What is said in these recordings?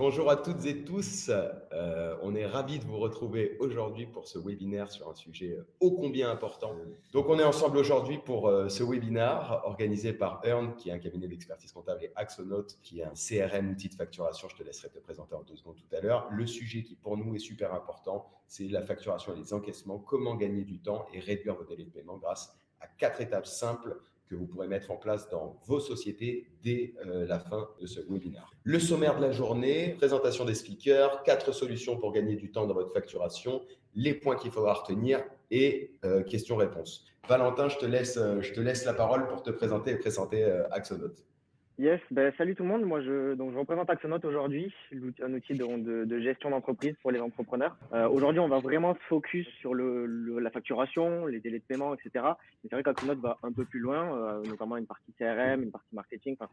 Bonjour à toutes et tous. On est ravis de vous retrouver aujourd'hui pour ce webinaire sur un sujet ô combien important. Donc, on est ensemble aujourd'hui pour ce webinaire organisé par Earn, qui est un cabinet d'expertise comptable, et Axonote, qui est un CRM outil de facturation. Je te laisserai te présenter en 2 secondes tout à l'heure. Le sujet qui, pour nous, est super important, c'est la facturation et les encaissements. Comment gagner du temps et réduire vos délais de paiement grâce à 4 étapes simples que vous pourrez mettre en place dans vos sociétés dès la fin de ce webinaire. Le sommaire de la journée, présentation des speakers, 4 solutions pour gagner du temps dans votre facturation, les points qu'il faudra retenir et questions-réponses. Valentin, je te laisse la parole pour te présenter et présenter Axonote. Yes, salut tout le monde. Moi, je représente Axonote aujourd'hui, un outil de gestion d'entreprise pour les entrepreneurs. Aujourd'hui, on va vraiment se focus sur la facturation, les délais de paiement, etc. Mais c'est vrai qu'Axonote va un peu plus loin, notamment une partie CRM, une partie marketing. Enfin,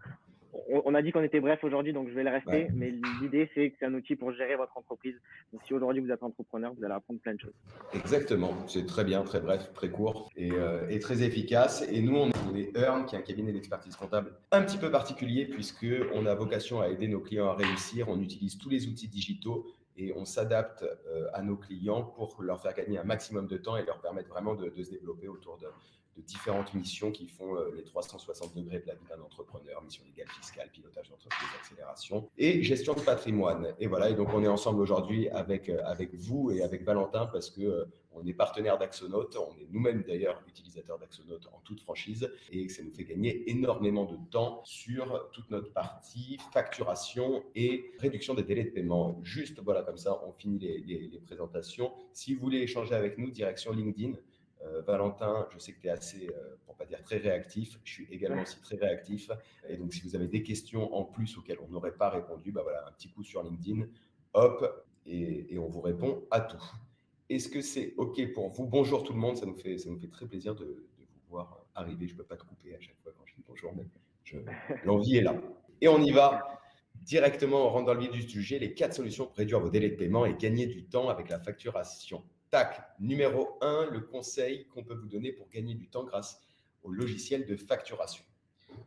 on a dit qu'on était bref aujourd'hui, donc je vais le rester. Ouais. Mais l'idée, c'est que c'est un outil pour gérer votre entreprise. Donc, si aujourd'hui vous êtes entrepreneur, vous allez apprendre plein de choses. Exactement. C'est très bien, très bref, très court et très efficace. Et nous, on est Earn, qui est un cabinet d'expertise comptable un petit peu particulier puisque on a vocation à aider nos clients à réussir. On utilise tous les outils digitaux et on s'adapte à nos clients pour leur faire gagner un maximum de temps et leur permettre vraiment de se développer autour de différentes missions qui font les 360 degrés de la vie d'un entrepreneur, mission légale, fiscale, pilotage d'entreprise, accélération et gestion de patrimoine. Et voilà, et donc on est ensemble aujourd'hui avec vous et avec Valentin parce que on est partenaire d'Axonote, on est nous-mêmes d'ailleurs utilisateurs d'Axonote en toute franchise et que ça nous fait gagner énormément de temps sur toute notre partie facturation et réduction des délais de paiement. Juste voilà, comme ça on finit les présentations. Si vous voulez échanger avec nous, direction LinkedIn. Valentin, je sais que tu es assez, pour ne pas dire très réactif, je suis également aussi très réactif. Et donc, si vous avez des questions en plus auxquelles on n'aurait pas répondu, voilà, un petit coup sur LinkedIn, hop, et on vous répond à tout. Est-ce que c'est OK pour vous? Bonjour tout le monde, ça nous fait très plaisir de vous voir arriver. Je ne peux pas te couper à chaque fois quand je dis bonjour, mais l'envie est là. Et on y va directement, on rentre dans le vif du sujet, les 4 solutions pour réduire vos délais de paiement et gagner du temps avec la facturation. Tac, numéro 1, le conseil qu'on peut vous donner pour gagner du temps grâce au logiciel de facturation.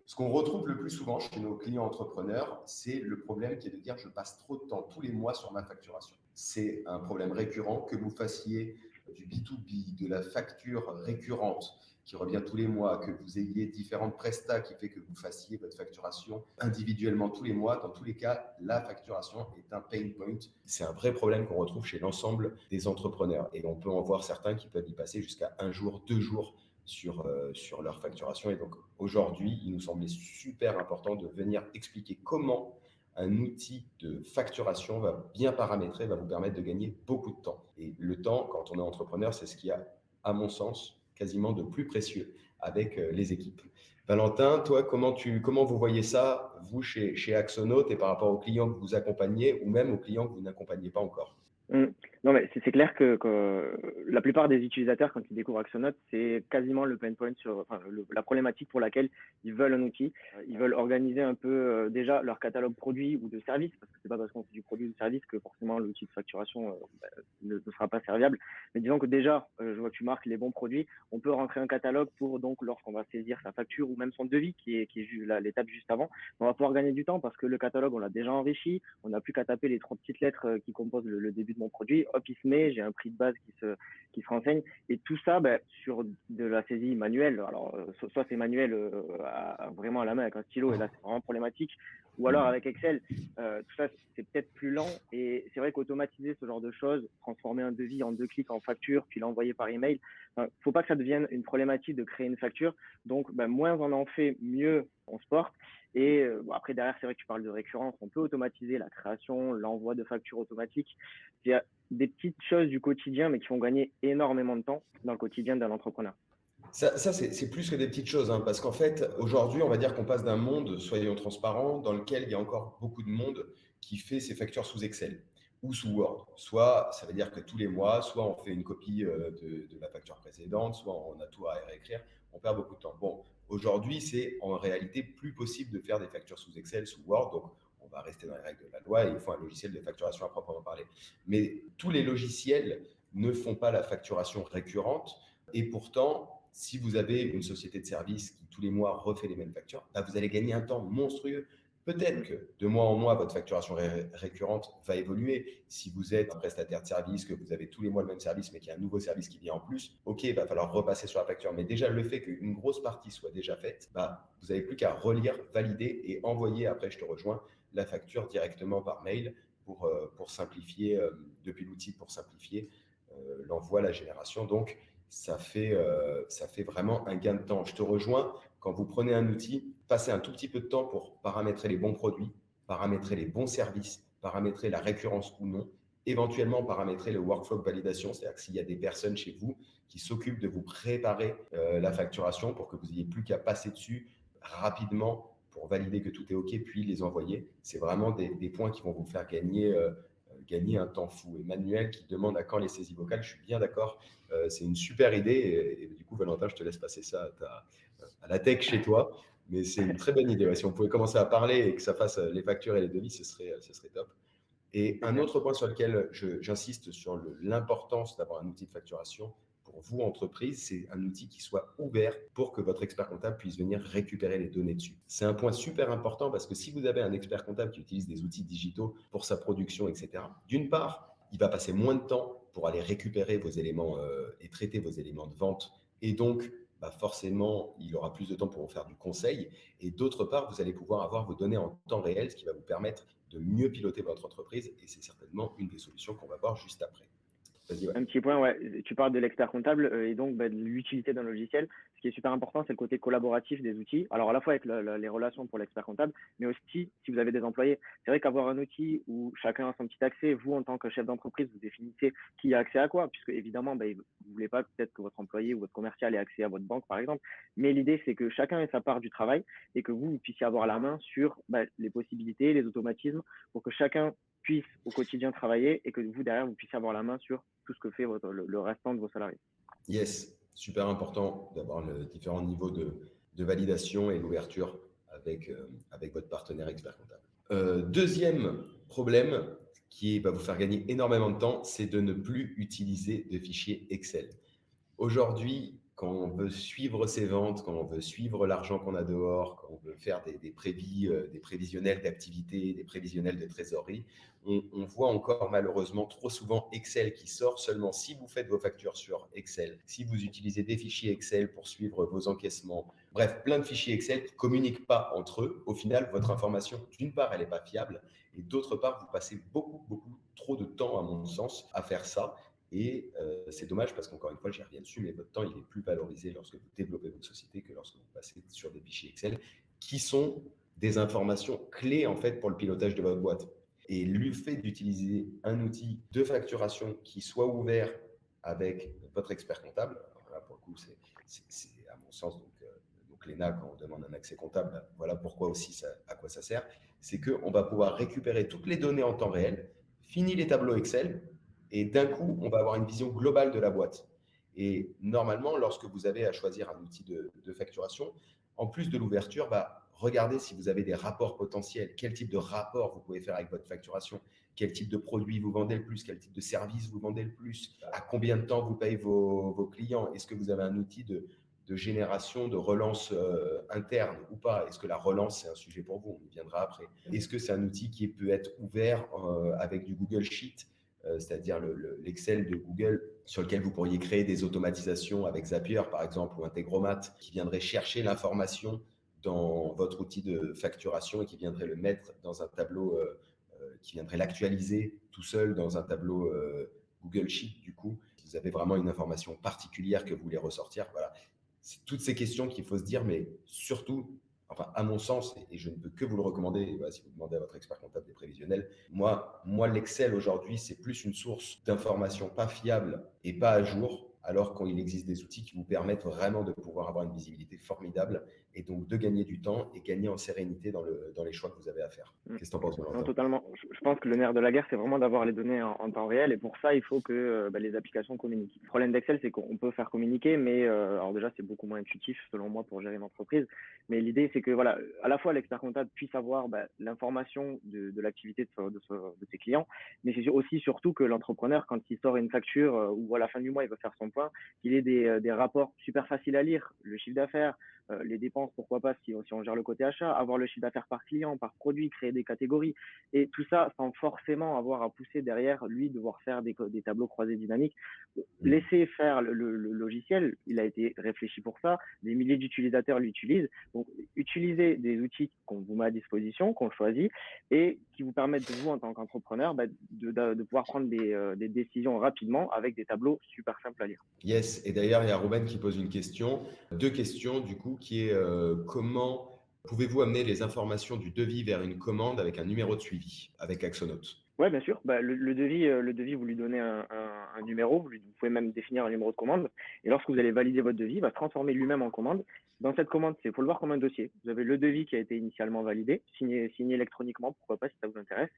Ce qu'on retrouve le plus souvent chez nos clients entrepreneurs, c'est le problème qui est de dire je passe trop de temps tous les mois sur ma facturation. C'est un problème récurrent, que vous fassiez du B2B, de la facture récurrente qui revient tous les mois, que vous ayez différentes prestats qui fait que vous fassiez votre facturation individuellement tous les mois. Dans tous les cas, la facturation est un pain point. C'est un vrai problème qu'on retrouve chez l'ensemble des entrepreneurs. Et on peut en voir certains qui peuvent y passer jusqu'à 1 jour, 2 jours sur leur facturation. Et donc, aujourd'hui, il nous semblait super important de venir expliquer comment un outil de facturation va bien paramétrer, va vous permettre de gagner beaucoup de temps. Et le temps, quand on est entrepreneur, c'est ce qu'il y a, à mon sens, quasiment de plus précieux avec les équipes. Valentin, toi, comment vous voyez ça, vous, chez Axonote, et par rapport aux clients que vous accompagnez ou même aux clients que vous n'accompagnez pas encore? Non, mais c'est clair que la plupart des utilisateurs, quand ils découvrent Axonote, c'est quasiment le pain point la problématique pour laquelle ils veulent un outil. Ils veulent organiser un peu déjà leur catalogue produit ou de services, parce que c'est pas parce qu'on fait du produit ou du service que forcément l'outil de facturation ne sera pas serviable. Mais disons que déjà, je vois que tu marques les bons produits, on peut rentrer un catalogue pour donc lorsqu'on va saisir sa facture ou même son devis qui est l'étape juste avant, on va pouvoir gagner du temps parce que le catalogue, on l'a déjà enrichi, on n'a plus qu'à taper les 3 petites lettres qui composent le début de mon produit, hop, il se met, j'ai un prix de base qui se renseigne, et tout ça sur de la saisie manuelle. Alors soit c'est manuel vraiment à la main avec un stylo, et là c'est vraiment problématique, ou alors avec Excel. Tout ça c'est peut-être plus lent, et c'est vrai qu'automatiser ce genre de choses, transformer un devis en 2 clics en facture puis l'envoyer par email, faut pas que ça devienne une problématique de créer une facture. Donc moins on en fait, mieux on se porte. Et après, derrière, c'est vrai que tu parles de récurrence. On peut automatiser la création, l'envoi de factures automatiques. Il y a des petites choses du quotidien, mais qui font gagner énormément de temps dans le quotidien d'un entrepreneur. Ça c'est plus que des petites choses, hein, parce qu'en fait, aujourd'hui, on va dire qu'on passe d'un monde, soyons transparents, dans lequel il y a encore beaucoup de monde qui fait ses factures sous Excel ou sous Word. Soit, ça veut dire que tous les mois, soit on fait une copie de la facture précédente, soit on a tout à réécrire, on perd beaucoup de temps. Bon, aujourd'hui, c'est en réalité plus possible de faire des factures sous Excel, sous Word, donc on va rester dans les règles de la loi et il faut un logiciel de facturation à proprement parler. Mais tous les logiciels ne font pas la facturation récurrente, et pourtant, si vous avez une société de service qui tous les mois refait les mêmes factures, vous allez gagner un temps monstrueux Peut-être que de mois en mois, votre facturation récurrente va évoluer. Si vous êtes un prestataire de service, que vous avez tous les mois le même service, mais qu'il y a un nouveau service qui vient en plus, OK, il va falloir repasser sur la facture. Mais déjà, le fait qu'une grosse partie soit déjà faite, vous n'avez plus qu'à relire, valider et envoyer, après, je te rejoins, la facture directement par mail pour simplifier, depuis l'outil, pour simplifier l'envoi, la génération. Donc, ça fait vraiment un gain de temps. Je te rejoins, quand vous prenez un outil, passez un tout petit peu de temps pour paramétrer les bons produits, paramétrer les bons services, paramétrer la récurrence ou non, éventuellement paramétrer le workflow de validation, c'est-à-dire que s'il y a des personnes chez vous qui s'occupent de vous préparer la facturation pour que vous n'ayez plus qu'à passer dessus rapidement pour valider que tout est OK, puis les envoyer. C'est vraiment des points qui vont vous faire gagner un temps fou. Emmanuel qui demande à quand les saisies vocales, je suis bien d'accord, c'est une super idée et du coup Valentin, je te laisse passer ça à la tech chez toi, mais c'est une très bonne idée. Ouais, si on pouvait commencer à parler et que ça fasse les factures et les devis, ce serait top. Et un autre point sur lequel j'insiste sur l'importance d'avoir un outil de facturation pour vous, entreprise, c'est un outil qui soit ouvert pour que votre expert comptable puisse venir récupérer les données dessus. C'est un point super important parce que si vous avez un expert comptable qui utilise des outils digitaux pour sa production, etc., d'une part, il va passer moins de temps pour aller récupérer vos éléments et traiter vos éléments de vente. Et donc, forcément, il aura plus de temps pour vous faire du conseil. Et d'autre part, vous allez pouvoir avoir vos données en temps réel, ce qui va vous permettre de mieux piloter votre entreprise. Et c'est certainement une des solutions qu'on va voir juste après. Vas-y, ouais. Un petit point, ouais. Tu parles de l'expert comptable et donc de l'utilité d'un logiciel. Ce qui est super important, c'est le côté collaboratif des outils. Alors à la fois avec les relations pour l'expert comptable, mais aussi si vous avez des employés. C'est vrai qu'avoir un outil où chacun a son petit accès, vous en tant que chef d'entreprise, vous définissez qui a accès à quoi, puisque évidemment, vous ne voulez pas peut-être que votre employé ou votre commercial ait accès à votre banque, par exemple. Mais l'idée, c'est que chacun ait sa part du travail et que vous puissiez avoir la main sur les possibilités, les automatismes, pour que chacun puisse au quotidien travailler et que vous, derrière, vous puissiez avoir la main sur tout ce que fait le restant de vos salariés. Yes, super important d'avoir le différents niveaux de validation et l'ouverture avec votre partenaire expert comptable. Deuxième problème qui va vous faire gagner énormément de temps, c'est de ne plus utiliser de fichiers Excel. Aujourd'hui, quand on veut suivre ses ventes, quand on veut suivre l'argent qu'on a dehors, quand on veut faire des prévis, des prévisionnels d'activité, des prévisionnels de trésorerie, on voit encore malheureusement trop souvent Excel qui sort seulement si vous faites vos factures sur Excel, si vous utilisez des fichiers Excel pour suivre vos encaissements. Bref, plein de fichiers Excel qui ne communiquent pas entre eux. Au final, votre information, d'une part, elle n'est pas fiable et d'autre part, vous passez beaucoup trop de temps, à mon sens, à faire ça. Et c'est dommage parce qu'encore une fois, je n'y reviens dessus, mais votre temps, il est plus valorisé lorsque vous développez votre société que lorsque vous passez sur des fichiers Excel qui sont des informations clés en fait pour le pilotage de votre boîte. Et le fait d'utiliser un outil de facturation qui soit ouvert avec votre expert comptable, alors là, pour le coup, c'est à mon sens, donc l'ENA, quand on demande un accès comptable, voilà pourquoi aussi à quoi ça sert, c'est qu'on va pouvoir récupérer toutes les données en temps réel, fini les tableaux Excel, et d'un coup, on va avoir une vision globale de la boîte. Et normalement, lorsque vous avez à choisir un outil de facturation, en plus de l'ouverture, regardez si vous avez des rapports potentiels. Quel type de rapport vous pouvez faire avec votre facturation? Quel type de produit vous vendez le plus? Quel type de service vous vendez le plus? À combien de temps vous payez vos clients? Est-ce que vous avez un outil de génération, de relance interne ou pas? Est-ce que la relance, c'est un sujet pour vous? On y viendra après. Est-ce que c'est un outil qui peut être ouvert avec du Google Sheet? C'est-à-dire l'Excel de Google sur lequel vous pourriez créer des automatisations avec Zapier, par exemple, ou Integromat, qui viendrait chercher l'information dans votre outil de facturation et qui viendrait le mettre dans un tableau, qui viendrait l'actualiser tout seul dans un tableau Google Sheet, du coup. Si vous avez vraiment une information particulière que vous voulez ressortir, voilà. C'est toutes ces questions qu'il faut se dire, mais surtout, enfin, à mon sens, et je ne peux que vous le recommander, voilà, si vous demandez à votre expert comptable des prévisionnels, moi l'Excel aujourd'hui, c'est plus une source d'informations pas fiable et pas à jour, alors qu'il existe des outils qui vous permettent vraiment de pouvoir avoir une visibilité formidable et donc de gagner du temps et gagner en sérénité dans les choix que vous avez à faire. Qu'est-ce que tu en penses, Valentin? Non, totalement. Je pense que le nerf de la guerre, c'est vraiment d'avoir les données en temps réel. Et pour ça, il faut que les applications communiquent. Le problème d'Excel, c'est qu'on peut faire communiquer, mais alors déjà, c'est beaucoup moins intuitif, selon moi, pour gérer une entreprise. Mais l'idée, c'est que voilà, à la fois l'expert comptable puisse avoir l'information de l'activité de ses clients, mais c'est aussi surtout que l'entrepreneur, quand il sort une facture ou à la fin du mois, il veut faire son point, qu'il ait des rapports super faciles à lire, le chiffre d'affaires, les dépenses, pourquoi pas, si on gère le côté achat, avoir le chiffre d'affaires par client, par produit, créer des catégories. Et tout ça sans forcément avoir à pousser derrière, lui, devoir faire des tableaux croisés dynamiques. Laisser faire le logiciel, il a été réfléchi pour ça. Des milliers d'utilisateurs l'utilisent. Donc, utilisez des outils qu'on vous met à disposition, qu'on choisit, et qui vous permettent, vous, en tant qu'entrepreneur, de pouvoir prendre des décisions rapidement avec des tableaux super simples à lire. Yes, et d'ailleurs, il y a Ruben qui pose une question, deux questions du coup, qui est comment pouvez-vous amener les informations du devis vers une commande avec un numéro de suivi avec Axonote? Ouais, bien sûr. Le devis, vous lui donnez un numéro, vous pouvez même définir un numéro de commande. Et lorsque vous allez valider votre devis, il va se transformer lui-même en commande. Dans cette commande, il faut le voir comme un dossier. Vous avez le devis qui a été initialement validé, signé électroniquement, pourquoi pas si ça vous intéresse,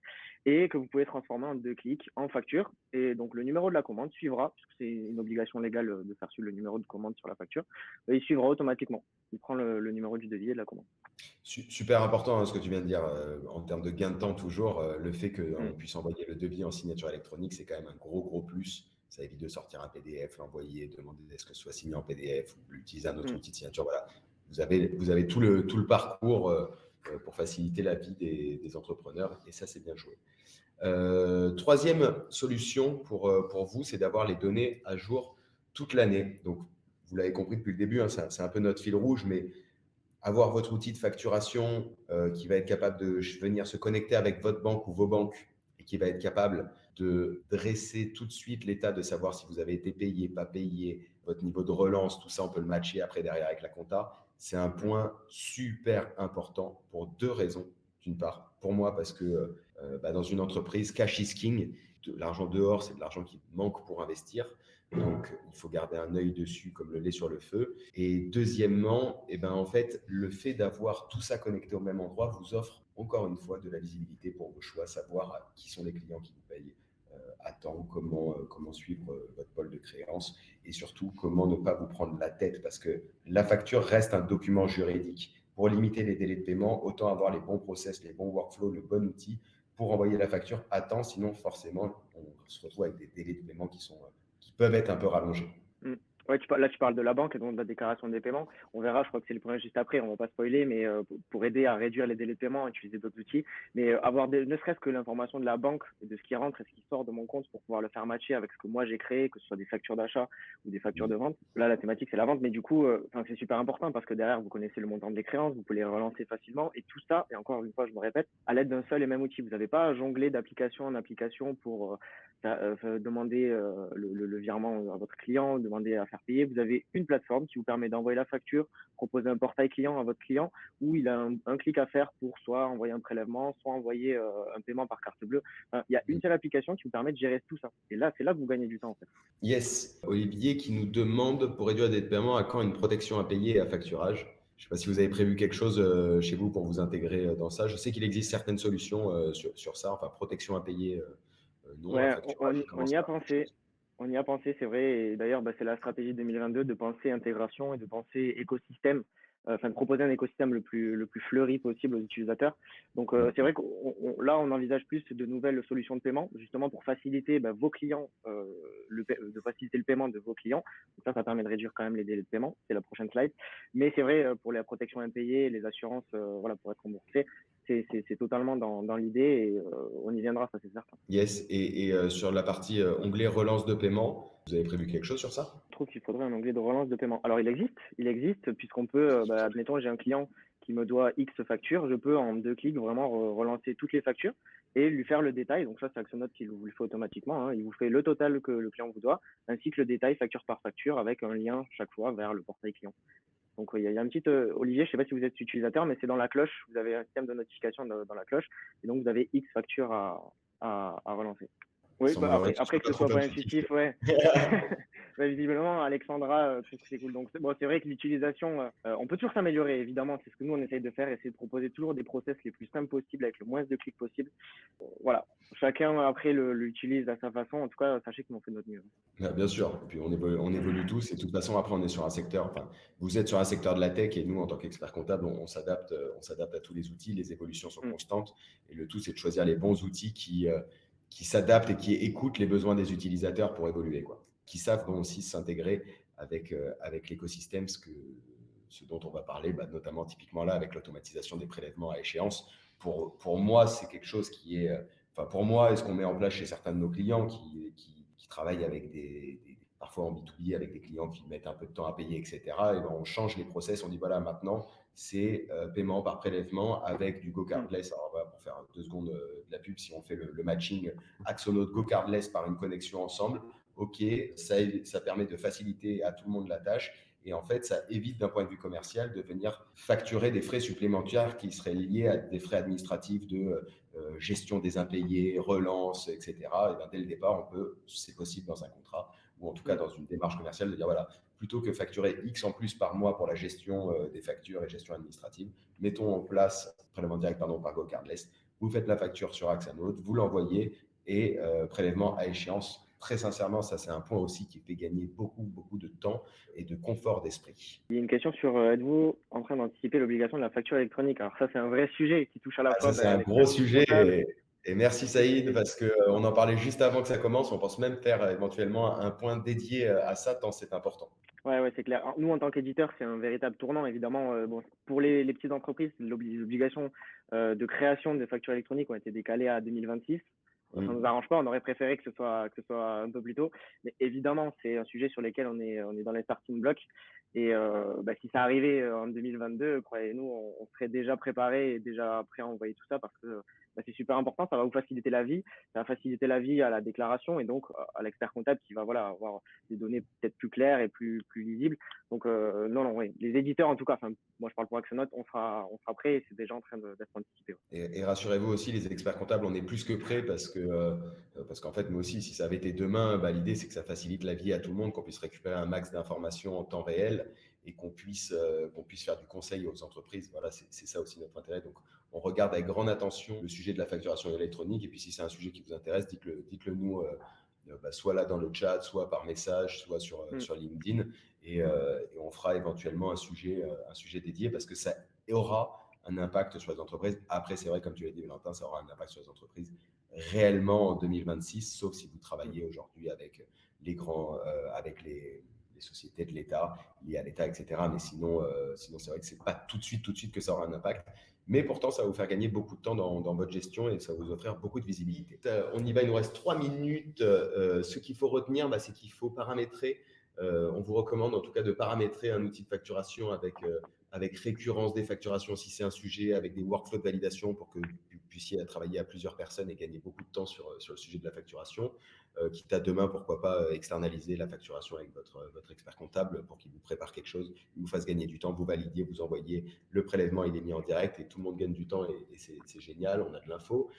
et que vous pouvez transformer en 2 clics en facture. Et donc le numéro de la commande suivra, puisque c'est une obligation légale de faire suivre le numéro de commande sur la facture, et il suivra automatiquement. Il prend le numéro du devis et de la commande. Super important, hein, ce que tu viens de dire en termes de gain de temps toujours. Le fait qu'on Mm. puisse envoyer le devis en signature électronique, c'est quand même un gros plus. Ça évite de sortir un PDF, l'envoyer, demander est-ce que ce soit signé en PDF ou utiliser un autre Mm. outil de signature. Voilà, vous avez tout le parcours pour faciliter la vie des entrepreneurs et ça, c'est bien joué. Troisième solution pour vous, c'est d'avoir les données à jour toute l'année. Donc, vous l'avez compris depuis le début, hein, c'est un peu notre fil rouge, mais avoir votre outil de facturation qui va être capable de venir se connecter avec votre banque ou vos banques et qui va être capable de dresser tout de suite l'état de savoir si vous avez été payé, pas payé, votre niveau de relance, tout ça, on peut le matcher après derrière avec la compta. C'est un point super important pour deux raisons. D'une part, pour moi, parce que dans une entreprise, cash is king. L'argent dehors, c'est de l'argent qui manque pour investir. Donc, il faut garder un œil dessus comme le lait sur le feu. Et deuxièmement, en fait, le fait d'avoir tout ça connecté au même endroit vous offre encore une fois de la visibilité pour vos choix, savoir qui sont les clients qui vous payent à temps, comment suivre votre pôle de créance et surtout comment ne pas vous prendre la tête parce que la facture reste un document juridique. Pour limiter les délais de paiement, autant avoir les bons process, les bons workflows, le bon outil pour envoyer la facture à temps. Sinon, forcément, on se retrouve avec des délais de paiement qui peuvent être un peu rallongés. Mm. Ouais, là, tu parles de la banque et donc de la déclaration des paiements. On verra, je crois que c'est le point juste après, on va pas spoiler, mais pour aider à réduire les délais de paiement, utiliser d'autres outils. Mais avoir ne serait-ce que l'information de la banque, de ce qui rentre et ce qui sort de mon compte pour pouvoir le faire matcher avec ce que moi j'ai créé, que ce soit des factures d'achat ou des factures de vente. Là, la thématique, c'est la vente, mais du coup, c'est super important parce que derrière, vous connaissez le montant des créances, vous pouvez les relancer facilement et tout ça, et encore une fois, je me répète, à l'aide d'un seul et même outil. Vous n'avez pas à jongler d'application en application pour demander le virement à votre client, demander à faire payer. Vous avez une plateforme qui vous permet d'envoyer la facture, proposer un portail client à votre client où il a un clic à faire pour soit envoyer un prélèvement, soit envoyer un paiement par carte bleue. Enfin, il y a une seule application qui vous permet de gérer tout ça. Et là, c'est là que vous gagnez du temps en fait. Yes, Olivier qui nous demande pour réduire des paiements à quand une protection à payer et à facturage. Je ne sais pas si vous avez prévu quelque chose chez vous pour vous intégrer dans ça. Je sais qu'il existe certaines solutions sur ça, enfin protection à payer, non à Ouais, facturage. Comment on y ça a marche? pensé. On y a pensé, c'est vrai. Et d'ailleurs, c'est la stratégie 2022 de penser intégration et de penser écosystème, de proposer un écosystème le plus fleuri possible aux utilisateurs. Donc, c'est vrai que là, on envisage plus de nouvelles solutions de paiement, justement pour faciliter vos clients, de faciliter le paiement de vos clients. Donc ça permet de réduire quand même les délais de paiement. C'est la prochaine slide. Mais c'est vrai, pour la protection impayée, les assurances, voilà, pour être remboursé, c'est totalement dans l'idée et on y viendra, ça c'est certain. Yes, et sur la partie onglet relance de paiement, vous avez prévu quelque chose sur ça? Je trouve qu'il faudrait un onglet de relance de paiement. Alors, il existe puisqu'on peut, admettons, j'ai un client qui me doit X factures, je peux en 2 clics vraiment relancer toutes les factures et lui faire le détail. Donc ça, c'est Axonote qui vous le fait automatiquement, hein. Il vous fait le total que le client vous doit, ainsi que le détail facture par facture avec un lien chaque fois vers le portail client. Donc il y a un petit Olivier, je ne sais pas si vous êtes utilisateur, mais c'est dans la cloche. Vous avez un système de notification dans la cloche et donc vous avez X factures à relancer. Oui, Ça semblerait que ce après soit que pas ce trop soit pas intuitif. intuitif, ouais. Visiblement, Alexandra trouve que c'est cool. Donc, c'est vrai que l'utilisation, on peut toujours s'améliorer, évidemment. C'est ce que nous, on essaye de faire, essayer de proposer toujours des process les plus simples possibles, avec le moins de clics possible. Voilà. Chacun, après, l'utilise à sa façon. En tout cas, sachez qu'on fait de notre mieux. Bien sûr, et puis on évolue tous et de toute façon après on est sur un secteur, enfin vous êtes sur un secteur de la tech et nous en tant qu'experts comptables on s'adapte à tous les outils, les évolutions sont constantes et le tout c'est de choisir les bons outils qui s'adaptent et qui écoutent les besoins des utilisateurs pour évoluer quoi, qui savent aussi s'intégrer avec l'écosystème ce dont on va parler, notamment typiquement là avec l'automatisation des prélèvements à échéance. Pour moi, c'est quelque chose qui est, pour moi, et ce qu'on met en place chez certains de nos clients qui travaillent avec parfois en B2B, avec des clients qui mettent un peu de temps à payer, etc. Et ben, on change les process, on dit voilà, maintenant, c'est paiement par prélèvement avec du GoCardless. Alors, voilà, pour faire 2 secondes de la pub, si on fait le matching Axonote GoCardless par une connexion ensemble, OK, ça permet de faciliter à tout le monde la tâche. Et en fait, ça évite d'un point de vue commercial de venir facturer des frais supplémentaires qui seraient liés à des frais administratifs de gestion des impayés, relance, etc. Et bien, dès le départ, c'est possible dans un contrat ou en tout cas dans une démarche commerciale de dire voilà, plutôt que facturer X en plus par mois pour la gestion des factures et gestion administrative, mettons en place prélèvement direct par GoCardless. Vous faites la facture sur Axanote, vous l'envoyez et prélèvement à échéance. Très sincèrement, ça c'est un point aussi qui fait gagner beaucoup, beaucoup de temps et de confort d'esprit. Il y a une question sur êtes-vous en train d'anticiper l'obligation de la facture électronique? Alors ça, c'est un vrai sujet qui touche à la fois Ça, c'est un gros sujet. comptable. Et merci Saïd, parce qu'on en parlait juste avant que ça commence. On pense même faire éventuellement un point dédié à ça, tant c'est important. Ouais, c'est clair. Alors, nous, en tant qu'éditeur, c'est un véritable tournant, évidemment. Pour les petites entreprises, les obligations de création de factures électroniques ont été décalées à 2026. Ça ne nous arrange pas, on aurait préféré que ce soit un peu plus tôt. Mais évidemment, c'est un sujet sur lequel on est dans les starting blocks. Et si ça arrivait en 2022, croyez-nous, on serait déjà préparé et déjà prêt à envoyer tout ça parce que c'est super important. Ça va vous faciliter la vie. Ça va faciliter la vie à la déclaration et donc à l'expert comptable qui va avoir des données peut-être plus claires et plus lisibles. Donc non, oui. Les éditeurs, en tout cas, moi je parle pour Axonote, on sera prêt et c'est déjà en train d'être anticipé. Ouais. Et rassurez-vous aussi, les experts comptables, on est plus que prêts parce qu'en fait, nous aussi, si ça avait été demain, l'idée c'est que ça facilite la vie à tout le monde, qu'on puisse récupérer un max d'informations en temps réel et qu'on puisse faire du conseil aux entreprises. Voilà, c'est ça aussi notre intérêt. Donc, on regarde avec grande attention le sujet de la facturation électronique. Et puis, si c'est un sujet qui vous intéresse, dites-le nous, soit là dans le chat, soit par message, soit sur LinkedIn. Et on fera éventuellement un sujet dédié parce que ça aura un impact sur les entreprises. Après, c'est vrai, comme tu l'as dit, Valentin, ça aura un impact sur les entreprises réellement en 2026, sauf si vous travaillez aujourd'hui avec avec les sociétés de l'État, liées à l'État, etc. Mais sinon, c'est vrai que c'est pas tout de suite que ça aura un impact. Mais pourtant, ça va vous faire gagner beaucoup de temps dans votre gestion et ça va vous offrir beaucoup de visibilité. On y va, il nous reste 3 minutes. Ce qu'il faut retenir, c'est qu'il faut paramétrer. On vous recommande en tout cas de paramétrer un outil de facturation avec récurrence des facturations si c'est un sujet, avec des workflows de validation pour que vous puissiez travailler à plusieurs personnes et gagner beaucoup de temps sur le sujet de la facturation. Quitte à demain, pourquoi pas externaliser la facturation avec votre expert comptable pour qu'il vous prépare quelque chose, il vous fasse gagner du temps, vous validiez, vous envoyez le prélèvement, il est mis en direct et tout le monde gagne du temps et c'est génial, on a de l'info.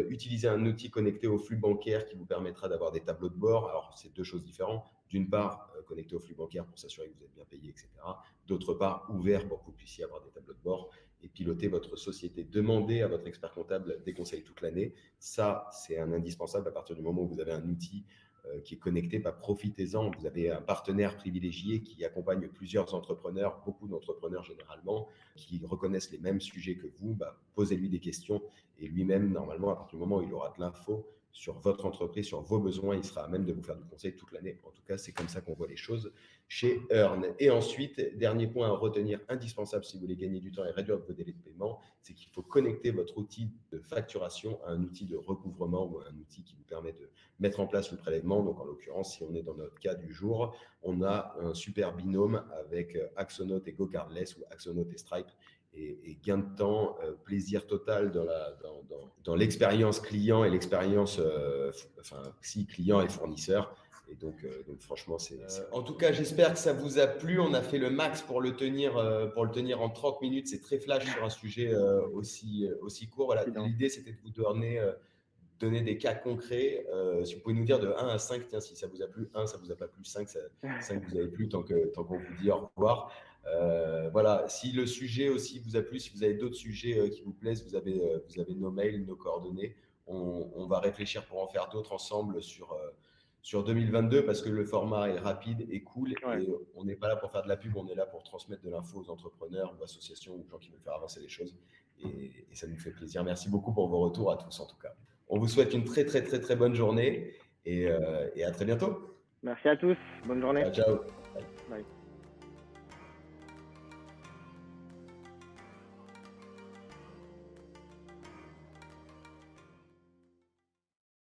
Utilisez un outil connecté au flux bancaire qui vous permettra d'avoir des tableaux de bord. Alors, c'est 2 choses différentes. D'une part, connecté au flux bancaire pour s'assurer que vous êtes bien payé, etc. D'autre part, ouvert pour que vous puissiez avoir des tableaux de bord et piloter votre société. Demandez à votre expert comptable des conseils toute l'année. Ça, c'est un indispensable à partir du moment où vous avez un outil qui est connecté. Profitez-en. Vous avez un partenaire privilégié qui accompagne plusieurs entrepreneurs, beaucoup d'entrepreneurs généralement, qui reconnaissent les mêmes sujets que vous. Posez-lui des questions et lui-même, normalement, à partir du moment où il aura de l'info sur votre entreprise, sur vos besoins, il sera à même de vous faire du conseil toute l'année. En tout cas, c'est comme ça qu'on voit les choses chez Earn. Et ensuite, dernier point à retenir indispensable si vous voulez gagner du temps et réduire vos délais de paiement, c'est qu'il faut connecter votre outil de facturation à un outil de recouvrement ou un outil qui vous permet de mettre en place le prélèvement. Donc, en l'occurrence, si on est dans notre cas du jour, on a un super binôme avec Axonote et GoCardless ou Axonote et Stripe. Et gain de temps, plaisir total dans l'expérience client et l'expérience client et fournisseur. Et donc franchement, en tout cas, j'espère que ça vous a plu. On a fait le max pour le tenir en 30 minutes. C'est très flash sur un sujet aussi court. Voilà, l'idée, c'était de vous donner des cas concrets. Si vous pouvez nous dire de 1 à 5, tiens, si ça vous a plu, 1, ça vous a pas plu, 5 vous avez plu, tant qu'on vous dit au revoir. Voilà, si le sujet aussi vous a plu, si vous avez d'autres sujets qui vous plaisent, vous avez nos mails, nos coordonnées. On va réfléchir pour en faire d'autres ensemble sur 2022 parce que le format est rapide et cool. Ouais. Et on n'est pas là pour faire de la pub, on est là pour transmettre de l'info aux entrepreneurs ou associations ou aux gens qui veulent faire avancer les choses. Et ça nous fait plaisir. Merci beaucoup pour vos retours à tous en tout cas. On vous souhaite une très très très très bonne journée et à très bientôt. Merci à tous. Bonne journée. Ciao. Bye.